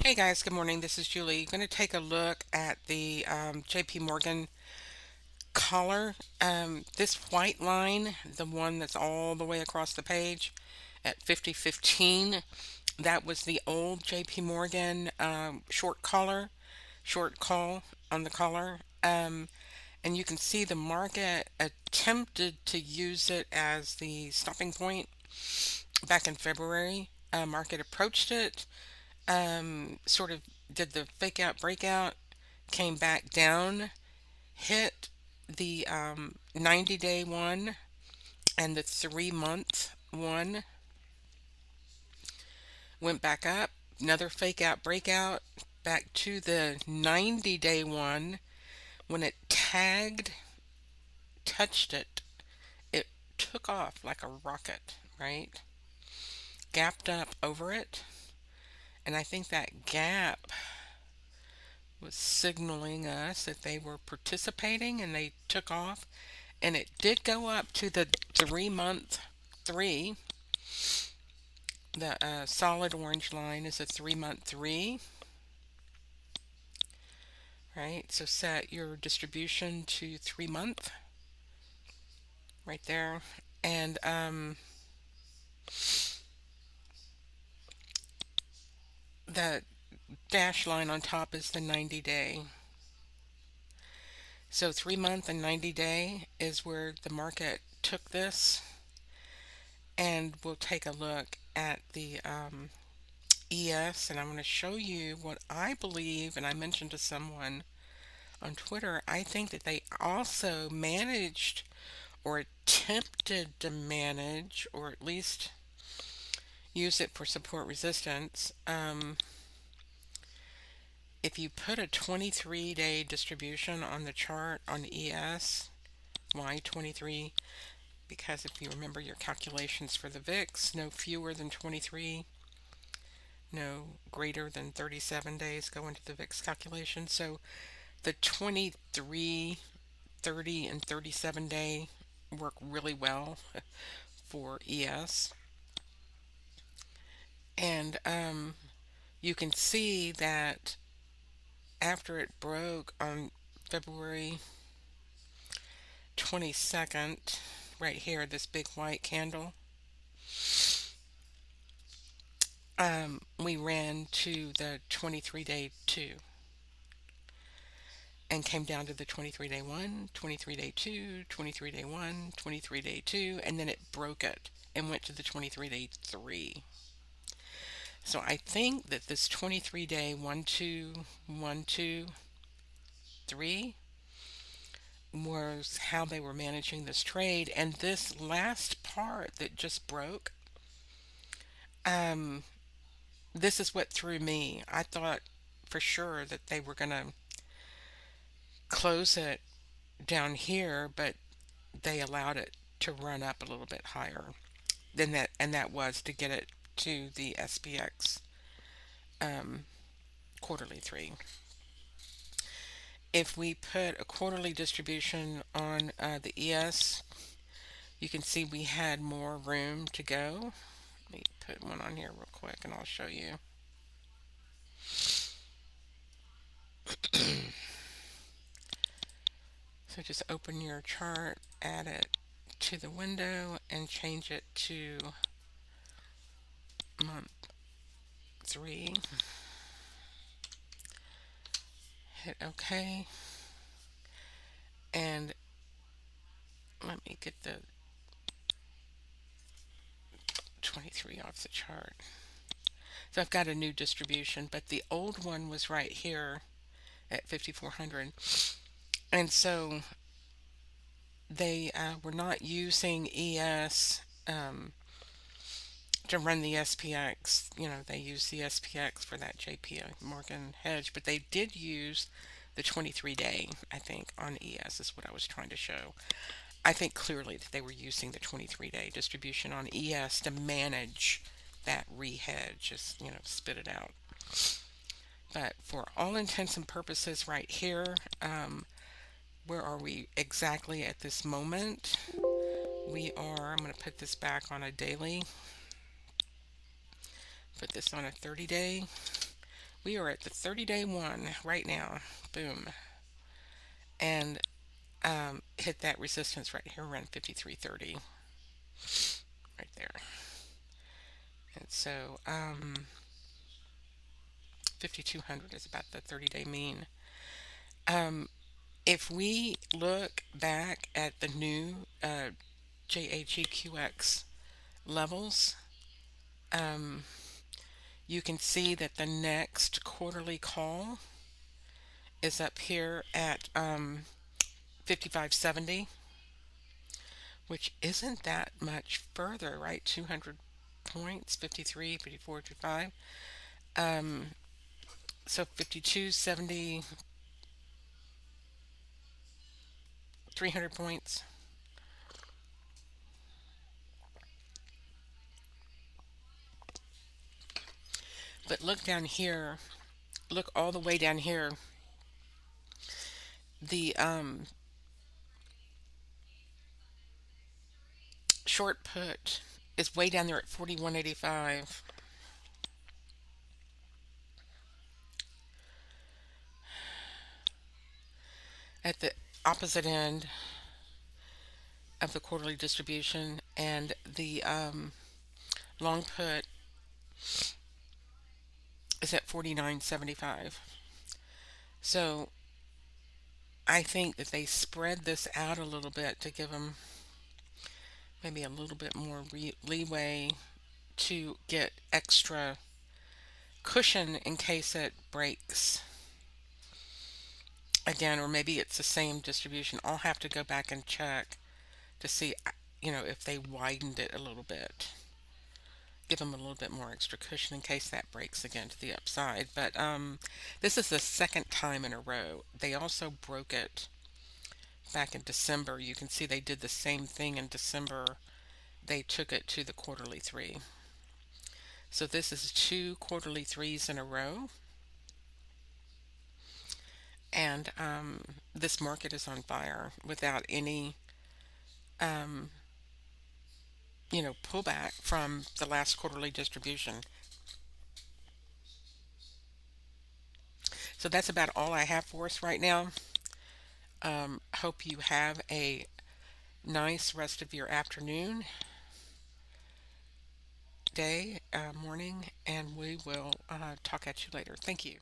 Hey guys, good morning. This is Julie. Going to take a look at the JP Morgan collar. This white line, the one that's all the way across the page at 5015, that was the old JP Morgan short call on the collar. And you can see the market attempted to use it as the stopping point back in February. Market approached it, sort of did the fake out breakout, came back down, hit the 90-day one and the 3-month one, went back up, another fake out breakout, back to the 90-day one. When it tagged, touched it, it took off like a rocket, right? Gapped up over it. And I think that gap was signaling us that they were participating and they took off. And it did go up to the 3-month three. The solid orange line is a 3-month three, right? So set your distribution to 3-month right there. And the dash line on top is the 90-day. So 3-month and 90-day is where the market took this. And we'll take a look at the ES, and I'm going to show you what I believe. And I mentioned to someone on Twitter, I think that they also managed or attempted to manage, or at least use it for support resistance. If you put a 23-day distribution on the chart on ES, why 23? Because if you remember your calculations for the VIX, no fewer than 23, no greater than 37 days go into the VIX calculation. So the 23, 30, and 37 day work really well for ES. And you can see that after it broke on February 22nd, right here, this big white candle, we ran to the 23-day 2 and came down to the 23-day 1, 23-day 2, 23-day 1, 23-day 2, and then it broke it and went to the 23-day 3. So I think that this 23-day 1, 2, 1, 2, 3 was how they were managing this trade. And this last part that just broke, um, this is what threw me. I thought for sure that they were going to close it down here, but they allowed it to run up a little bit higher than that, and that was to get it to the SPX um, quarterly 3. If we put a quarterly distribution on the ES, you can see we had more room to go. Let me put one on here real quick and I'll show you. So just open your chart, add it to the window, and change it to month 3. Hit OK. And let me get the 23 off the chart. So I've got a new distribution, but the old one was right here at 5400. And so they were not using ES to run the SPX. You know, they use the SPX for that JP Morgan hedge, but they did use the 23-day, I think, on ES is what I was trying to show. I think clearly that they were using the 23-day distribution on ES to manage that re-hedge, just, spit it out. But for all intents and purposes right here, where are we exactly at this moment? I'm going to put this back on a daily, put this on a 30-day. We are at the 30-day one right now. Boom. And hit that resistance right here around 53.30 right there. And so 5200 is about the 30-day mean. Um, if we look back at the new JHEQX levels, um, you can see that the next quarterly call is up here at 5570, which isn't that much further, right? 200 points, 53, 54, 55. Um, so 5270, 300 points. But look down here, look all the way down here. The short put is way down there at 41.85. At the opposite end of the quarterly distribution, and the long put is at 49.75. So I think that they spread this out a little bit to give them maybe a little bit more leeway to get extra cushion in case it breaks again, or maybe it's the same distribution. I'll have to go back and check to see, if they widened it a little bit. Give them a little bit more extra cushion in case that breaks again to the upside. But this is the second time in a row. They also broke it back in December. You can see they did the same thing in December. They took it to the quarterly three. So this is two quarterly threes in a row. And this market is on fire without any, um, pullback from the last quarterly distribution. So that's about all I have for us right now. Hope you have a nice rest of your afternoon, day, morning, and we will talk at you later. Thank you.